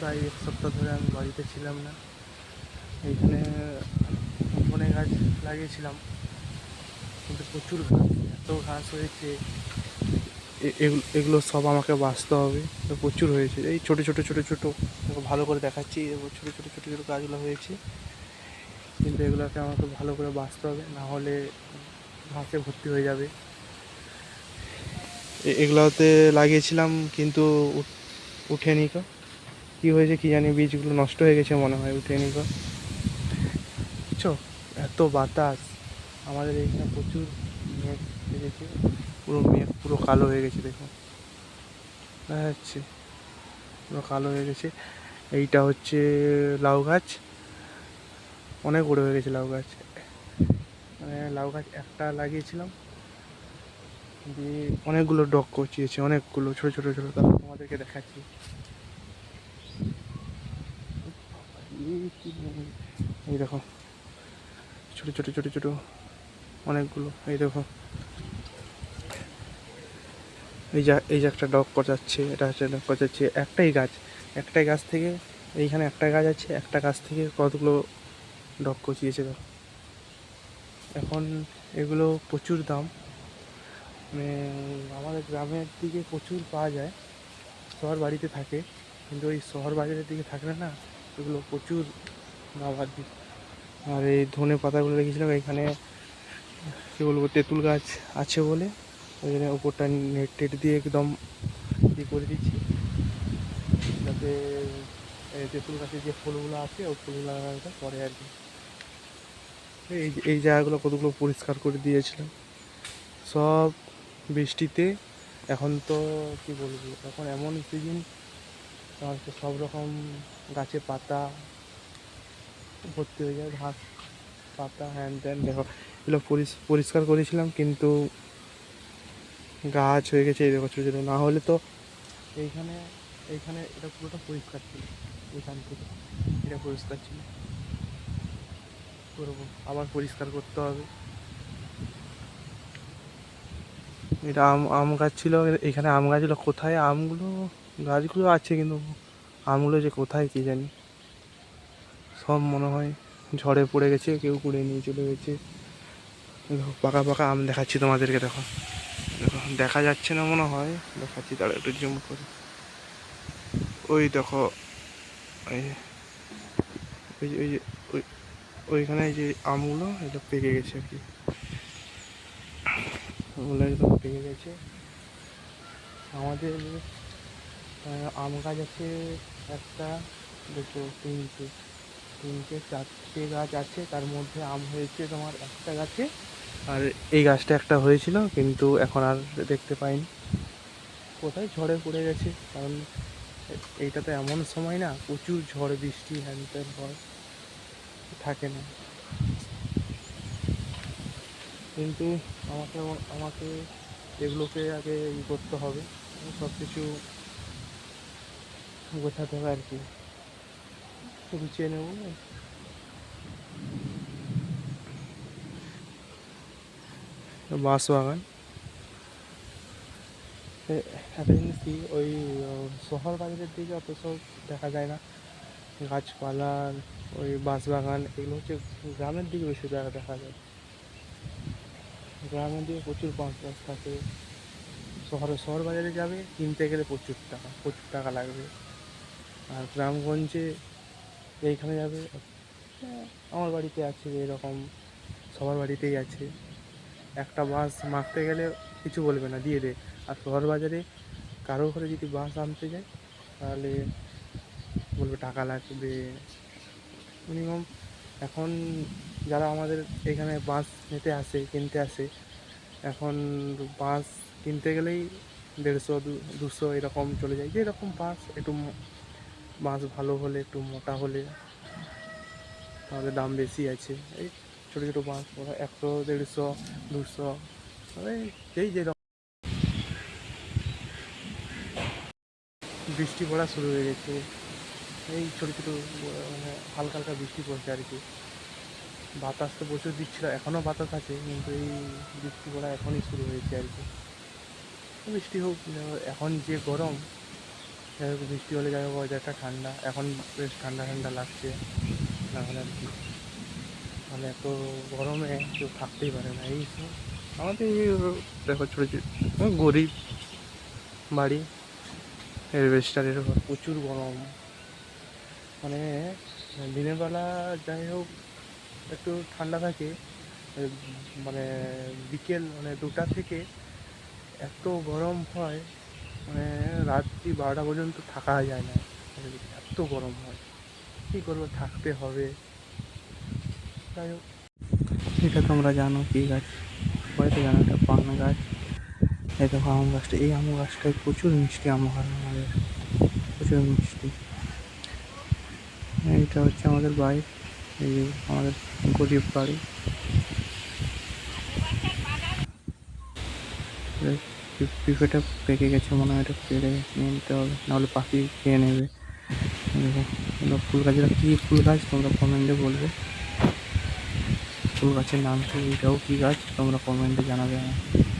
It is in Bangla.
প্রায় এক সপ্তাহ ধরে আমি বাড়িতে ছিলাম না। এইখানে ধনে গাছ লাগিয়েছিলাম, কিন্তু প্রচুর ঘাস, এত ঘাস হয়েছে। এগুলো সব আমাকে বাঁচতে হবে। তো প্রচুর হয়েছে, এই ছোটো ছোটো ছোটো ছোটো, ভালো করে দেখাচ্ছি, ছোটো ছোটো ছোটো ছোটো গাছগুলো হয়েছে, কিন্তু এগুলোকে আমাকে ভালো করে বাঁচতে হবে, না হলে ঘাসে ভর্তি হয়ে যাবে। এগুলোতে লাগিয়েছিলাম কিন্তু উঠেনি। কী হয়েছে কী জানি, বীজগুলো নষ্ট হয়ে গেছে মনে হয়, উঠেনি। বুঝছো, এত বাতাস আমাদের এইখানে, প্রচুর মেঘ এসেছে, পুরো মেঘ পুরো কালো হয়ে গেছে, দেখো দেখা যাচ্ছে, পুরো কালো হয়ে গেছে। এইটা হচ্ছে লাউ গাছ, অনেক বড়ো হয়ে গেছে লাউ গাছ। মানে লাউ গাছ একটা লাগিয়েছিলাম, দিয়ে অনেকগুলো ডগ কচিয়েছে, অনেকগুলো ছোটো ছোটো ছোটো, তারপর তোমাদেরকে দেখাচ্ছি। এই দেখো, ছোটো ছোটো ছোটো ছোটো অনেকগুলো, এই দেখো, এই যে একটা ডগ কচাচ্ছে, এটা হচ্ছে ডগ কচাচ্ছে। একটাই গাছ থেকে, এইখানে একটা গাছ আছে, একটা গাছ থেকে কতগুলো ডগ কচিয়েছে দেখো। এখন এগুলো প্রচুর দাম, মানে আমাদের গ্রামের দিকে প্রচুর পাওয়া যায়, শহর বাড়িতে থাকে, কিন্তু ওই শহর বাজারের দিকে থাকলে না এগুলো প্রচুর দাম আর কি। আর এই ধনে পাতাগুলো রেখেছিলাম এখানে, কী বলবো, তেঁতুল গাছ আছে বলে ওই জন্য উপরটা নেট টেট দিয়ে একদম ইয়ে করে দিচ্ছি, যাতে তেঁতুল গাছের যে ফুলগুলো আছে ওই ফুলগুলো পরে আর কি। এই জায়গাগুলো কতগুলো পরিষ্কার করে দিয়েছিলাম সব বৃষ্টিতে। এখন তো কী বলবো, এখন এমন সিজন, আর সব রকম গাছে পাতা ভর্তি হয়ে যায়, ঘাস পাতা হ্যান ত্যান, দেখো এগুলো পরিষ্কার করেছিলাম, কিন্তু গাছ হয়ে গেছে এই দেখো ছোটো ছোটো। না হলে তো এইখানে এইখানে এটা পুরোটা পরিষ্কার ছিল, এখান থেকে এটা পরিষ্কার ছিল, করবো আবার পরিষ্কার করতে হবে। এটা আম গাছ ছিল, এখানে আম গাছগুলো কোথায়, গাছগুলো আছে কিন্তু আমগুলো যে কোথায় কী জানি, সব মনে হয় ঝড়ে পড়ে গেছে, কেউ কুড়ে নিয়ে চলে গেছে। দেখো পাকা পাকা আম দেখাচ্ছি তোমাদেরকে, দেখো দেখো, দেখা যাচ্ছে না মনে হয়, দেখাচ্ছি তারা একটু জুম করে। ওই দেখো, ওই ওই যে ওই যে ওইখানে যে আমগুলো এটা পেকে গেছে আর কি, ওগুলো একদম পেকে গেছে। আমাদের আম গাছ আছে একটা, দুটো, তিনটে চারটে গাছ আছে, তার মধ্যে আম হয়েছে তোমার একটা গাছে, আর এই গাছটা একটা হয়েছিল, কিন্তু এখন আর দেখতে পাইনি, কোথায় ঝড়ে পড়ে গেছে। কারণ এইটা তো এমন সময় না, প্রচুর ঝড় বৃষ্টি হ্যান ত্যান হয়, থাকে না। কিন্তু আমাকে আমাকে এগুলোকে আগে করতে হবে, সব কিছু গোছাতে হবে আর কি, গুছিয়ে নেবো। বাঁশ বাগান, একটা জিনিস কি, ওই শহর বাজারের দিকে অত সব দেখা যায় না গাছপালার, ওই বাঁশ বাগান, এগুলো হচ্ছে গ্রামের দিকে বেশি জায়গা দেখা যায়। গ্রামের দিকে প্রচুর বাঁশ গাছ থাকে। শহর বাজারে যাবে কিনতে গেলে প্রচুর টাকা লাগবে। আর গ্রামগঞ্জে এইখানে যাবে, আমার বাড়িতে আছে এরকম, সবার বাড়িতেই আছে, একটা বাঁশ মাখতে গেলে কিছু বলবে না, দিয়ে দে। আর শহর বাজারে কারো ঘরে যদি বাঁশ আনতে যায় তাহলে বলবে টাকা লাগবে মিনিমাম। এখন যারা আমাদের এখানে বাঁশ নিতে আসে, কিনতে আসে, এখন বাঁশ কিনতে গেলেই 150 200 এরকম চলে যায়, যে এরকম বাঁশ একটু বাঁশ ভালো হলে, একটু মোটা হলে তাদের দাম বেশি আছে। এই ছোটো ছোটো বাঁশ ওরা 100 150 200, ওই যেরকম। বৃষ্টি পড়া শুরু হয়ে গেছে, এই ছোটো ছোটো মানে হালকা হালকা বৃষ্টি পড়ছে আর কি। বাতাস তো প্রচুর দিচ্ছিল, এখনও বাতাস আছে, কিন্তু এই বৃষ্টি পড়া এখনই শুরু হয়েছে আর কি। বৃষ্টি হোক, এখন যে গরম, যাই হোক বৃষ্টি হলে যাই হোক ওয়েদারটা ঠান্ডা, এখন বেশ ঠান্ডা ঠান্ডা লাগছে। না হলে আর কি, মানে এত গরমে কেউ থাকতেই পারে না। এই সব আমাদের এই দেখো ছোটো ছোটো গরিব বাড়ি, এলবেস্টারের ঘর, প্রচুর গরম। মানে দিনের বেলা যাই হোক একটু ঠান্ডা থাকে, মানে বিকেল মানে 2টা থেকে এত গরম হয়, মানে রাত্রি 12টা পর্যন্ত থাকা যায় না, এত গরম হয়। কী করবো, থাকতে হবে। যাই হোক, এটা তোমরা জানো কী গাছ, হয়তো জানো, এটা পান গাছ। এই দেখো আম গাছটা, এই আম গাছটায় প্রচুর মিষ্টি আম হয় আমাদের, প্রচুর মিষ্টি। এইটা হচ্ছে আমাদের বাড়ি, এই যে আমাদের গরিব বাড়ি। পিঁপেটা পেকে গেছে মনে হয়, এটা পেরে নিয়ে নিতে হবে, নাহলে পাখি খেয়ে নেবে। দেখো এগুলো ফুল গাছেরা, কী ফুল গাছ তোমরা কমেন্টে বলবে, ফুল গাছের নাম কি, এইটাও কী গাছ তোমরা কমেন্টে জানাবে আমাকে।